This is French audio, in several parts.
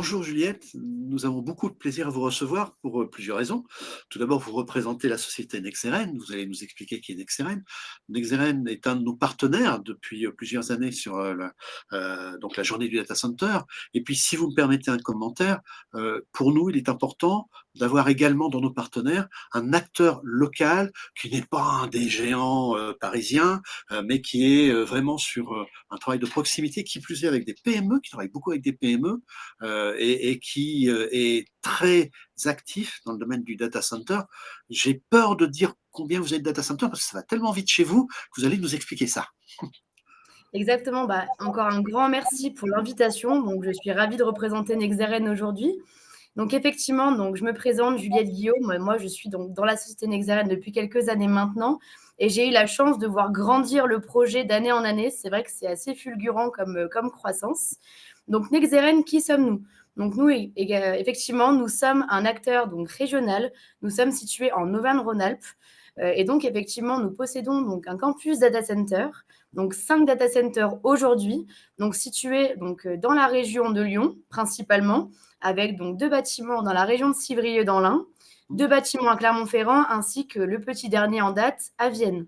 Bonjour Juliette, nous avons beaucoup de plaisir à vous recevoir pour plusieurs raisons. Tout d'abord, vous représentez la société Nexeren, vous allez nous expliquer qui est Nexeren. Nexeren est un de nos partenaires depuis plusieurs années sur donc la journée du data center. Et puis, si vous me permettez un commentaire, pour nous, il est important d'avoir également dans nos partenaires un acteur local qui n'est pas un des géants parisiens, mais qui est vraiment sur un travail de proximité, qui plus est avec des PME, qui travaillent beaucoup avec des PME et qui est très actif dans le domaine du data center. J'ai peur de dire combien vous êtes data center parce que ça va tellement vite chez vous que vous allez nous expliquer ça. Exactement, encore un grand merci pour l'invitation. Donc, je suis ravie de représenter Nexeren aujourd'hui. Donc, effectivement, donc, je me présente, Juliette Guillaume. Moi, je suis donc dans la société Nexeren depuis quelques années maintenant et j'ai eu la chance de voir grandir le projet d'année en année. C'est vrai que c'est assez fulgurant comme croissance. Donc, Nexeren, qui sommes-nous? Donc, nous, effectivement, nous sommes un acteur donc, régional. Nous sommes situés en Auvergne-Rhône-Alpes. Et donc, effectivement, nous possédons donc, un campus data center, donc 5 data centers aujourd'hui, donc situés donc, dans la région de Lyon, principalement, avec donc 2 bâtiments dans la région de Civrieux dans l'Ain, 2 bâtiments à Clermont-Ferrand, ainsi que le petit dernier en date à Vienne.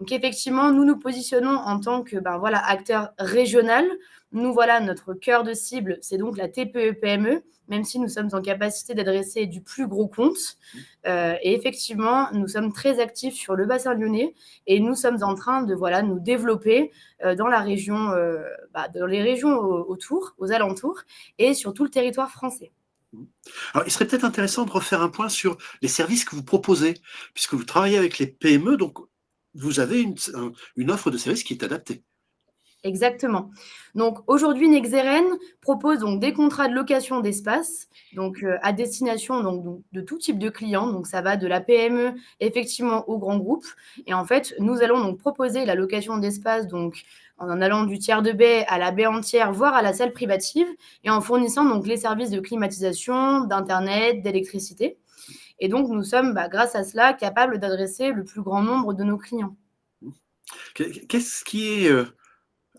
Donc effectivement, nous nous positionnons en tant que acteur régional. Nous, voilà, notre cœur de cible, c'est donc la TPE-PME, même si nous sommes en capacité d'adresser du plus gros compte. Et effectivement, nous sommes très actifs sur le bassin lyonnais et nous sommes en train de nous développer dans la région, dans les régions autour, aux alentours et sur tout le territoire français. Alors, il serait peut-être intéressant de refaire un point sur les services que vous proposez, puisque vous travaillez avec les PME, donc vous avez une offre de services qui est adaptée. Exactement. Donc aujourd'hui, Nexeren propose donc des contrats de location d'espace, donc à destination donc de tout type de clients. Donc ça va de la PME effectivement au grand groupe. Et en fait, nous allons donc proposer la location d'espace donc en allant du tiers de baie à la baie entière, voire à la salle privative, et en fournissant donc les services de climatisation, d'internet, d'électricité. Et donc nous sommes, grâce à cela, capables d'adresser le plus grand nombre de nos clients. Qu'est-ce qui est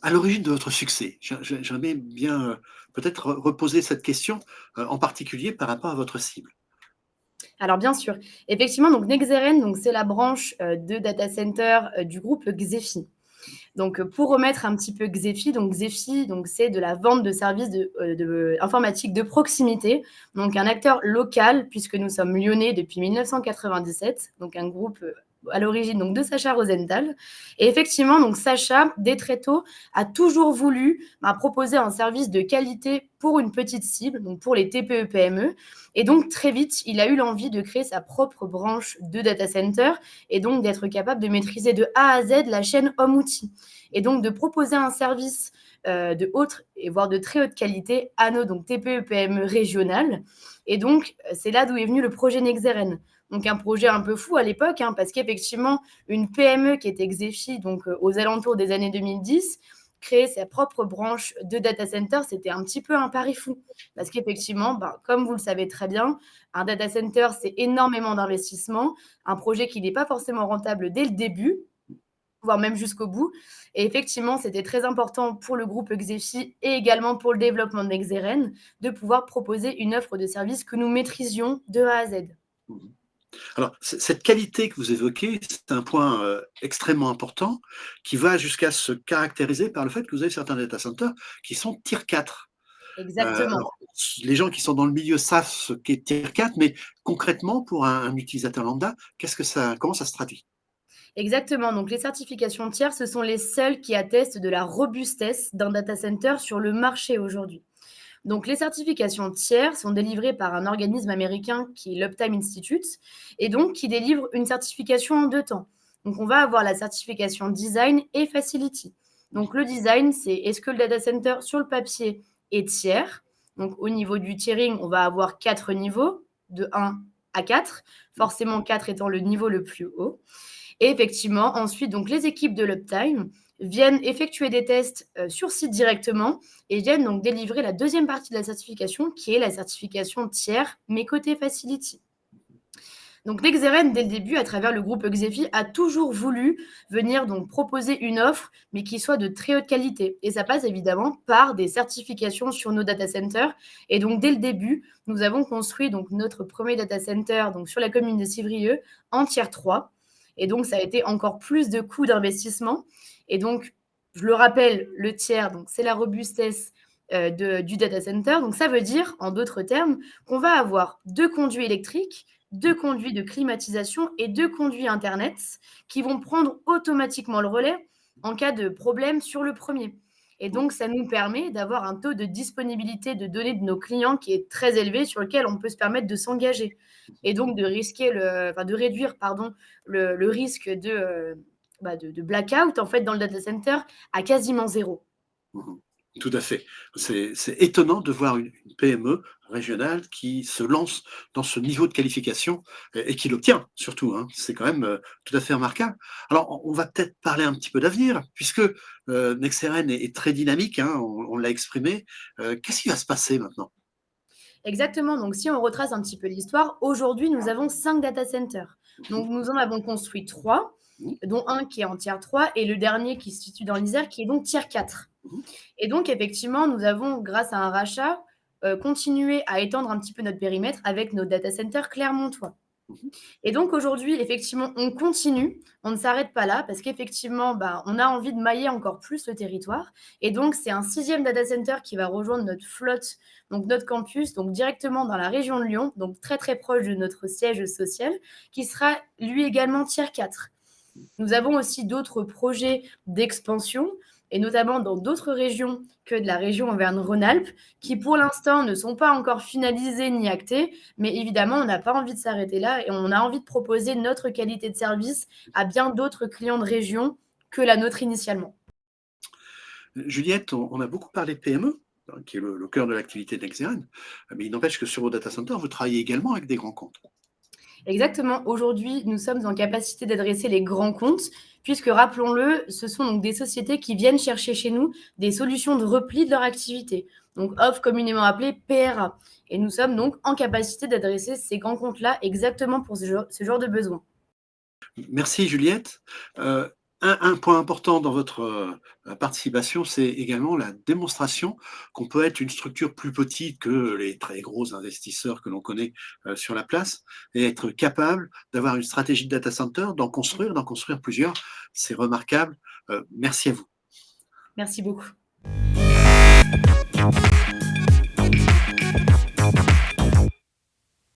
à l'origine de votre succès? J'aimerais bien peut-être reposer cette question en particulier par rapport à votre cible. Alors bien sûr, effectivement, donc Nexeren, donc c'est la branche de data center du groupe Xefi. Donc pour remettre un petit peu Xefi, donc Xefi, donc c'est de la vente de services informatique de proximité, donc un acteur local puisque nous sommes lyonnais depuis 1997, donc un groupe à l'origine donc de Sacha Rosenthal. Et effectivement, donc Sacha, dès très tôt, a toujours voulu proposer un service de qualité pour une petite cible, donc pour les TPE-PME. Et donc très vite, il a eu l'envie de créer sa propre branche de data center et donc d'être capable de maîtriser de A à Z la chaîne homme-outil et donc de proposer un service de haute et voire de très haute qualité à nos donc TPE-PME régionales. Et donc, c'est là d'où est venu le projet Nexeren. Donc, un projet un peu fou à l'époque, parce qu'effectivement, une PME qui était Xefi, donc aux alentours des années 2010, créer sa propre branche de data center, c'était un petit peu un pari fou. Parce qu'effectivement, comme vous le savez très bien, un data center, c'est énormément d'investissement, un projet qui n'est pas forcément rentable dès le début, voire même jusqu'au bout. Et effectivement, c'était très important pour le groupe Xefi et également pour le développement de Nexeren de pouvoir proposer une offre de service que nous maîtrisions de A à Z. Mhm. Alors, cette qualité que vous évoquez, c'est un point extrêmement important qui va jusqu'à se caractériser par le fait que vous avez certains data centers qui sont tier 4. Exactement. Alors, les gens qui sont dans le milieu savent ce qu'est tier 4, mais concrètement, pour un utilisateur lambda, comment ça se traduit? Exactement. Donc, les certifications tiers, ce sont les seules qui attestent de la robustesse d'un data center sur le marché aujourd'hui. Donc, les certifications tiers sont délivrées par un organisme américain qui est l'Uptime Institute et donc qui délivre une certification en 2 temps. Donc, on va avoir la certification design et facility. Donc, le design, c'est est-ce que le data center sur le papier est tiers? Donc, au niveau du tiering, on va avoir 4 niveaux, de 1 à 4, forcément 4 étant le niveau le plus haut. Et effectivement, ensuite, donc, les équipes de l'Uptime viennent effectuer des tests sur site directement et viennent donc délivrer la deuxième partie de la certification, qui est la certification tiers, mais côté Facility. Donc Nexeren, dès le début, à travers le groupe Xefi, a toujours voulu venir donc proposer une offre, mais qui soit de très haute qualité. Et ça passe évidemment par des certifications sur nos data centers. Et donc dès le début, nous avons construit donc notre premier data center donc sur la commune de Civrieux en tier 3. Et donc ça a été encore plus de coûts d'investissement. Et donc, je le rappelle, le tiers, donc c'est la robustesse du data center. Donc ça veut dire, en d'autres termes, qu'on va avoir 2 conduits électriques, 2 conduits de climatisation et 2 conduits Internet qui vont prendre automatiquement le relais en cas de problème sur le premier. Et donc, ça nous permet d'avoir un taux de disponibilité de données de nos clients qui est très élevé, sur lequel on peut se permettre de s'engager. Et donc, de réduire le risque de blackout en fait, dans le data center à quasiment zéro. Mmh. Tout à fait. C'est étonnant de voir une PME régionale qui se lance dans ce niveau de qualification et qui l'obtient surtout, hein. C'est quand même, tout à fait remarquable. Alors on va peut-être parler un petit peu d'avenir puisque, Nexeren est très dynamique, hein, on l'a exprimé. Qu'est-ce qui va se passer maintenant? Exactement. Donc, si on retrace un petit peu l'histoire, aujourd'hui, nous avons 5 data centers. Mmh. Donc, nous en avons construit 3, Mmh. dont un qui est en tier 3 et le dernier qui se situe dans l'Isère, qui est donc tier 4. Mmh. Et donc, effectivement, nous avons, grâce à un rachat, continué à étendre un petit peu notre périmètre avec nos data centers clermontois. Mmh. Et donc aujourd'hui, effectivement, on continue, on ne s'arrête pas là parce qu'effectivement, on a envie de mailler encore plus le territoire. Et donc, c'est un 6e data center qui va rejoindre notre flotte, donc notre campus, donc directement dans la région de Lyon, donc très très proche de notre siège social, qui sera lui également tier 4. Nous avons aussi d'autres projets d'expansion, et notamment dans d'autres régions que de la région Auvergne-Rhône-Alpes, qui pour l'instant ne sont pas encore finalisées ni actées, mais évidemment, on n'a pas envie de s'arrêter là et on a envie de proposer notre qualité de service à bien d'autres clients de région que la nôtre initialement. Juliette, on a beaucoup parlé de PME, hein, qui est le cœur de l'activité de Nexeren, mais il n'empêche que sur vos data centers, vous travaillez également avec des grands comptes. Exactement. Aujourd'hui, nous sommes en capacité d'adresser les grands comptes, puisque rappelons-le, ce sont donc des sociétés qui viennent chercher chez nous des solutions de repli de leur activité, donc offre communément appelée PRA. Et nous sommes donc en capacité d'adresser ces grands comptes-là exactement pour ce genre de besoin. Merci Juliette. Un point important dans votre participation, c'est également la démonstration qu'on peut être une structure plus petite que les très gros investisseurs que l'on connaît sur la place et être capable d'avoir une stratégie de data center, d'en construire plusieurs. C'est remarquable. Merci à vous. Merci beaucoup.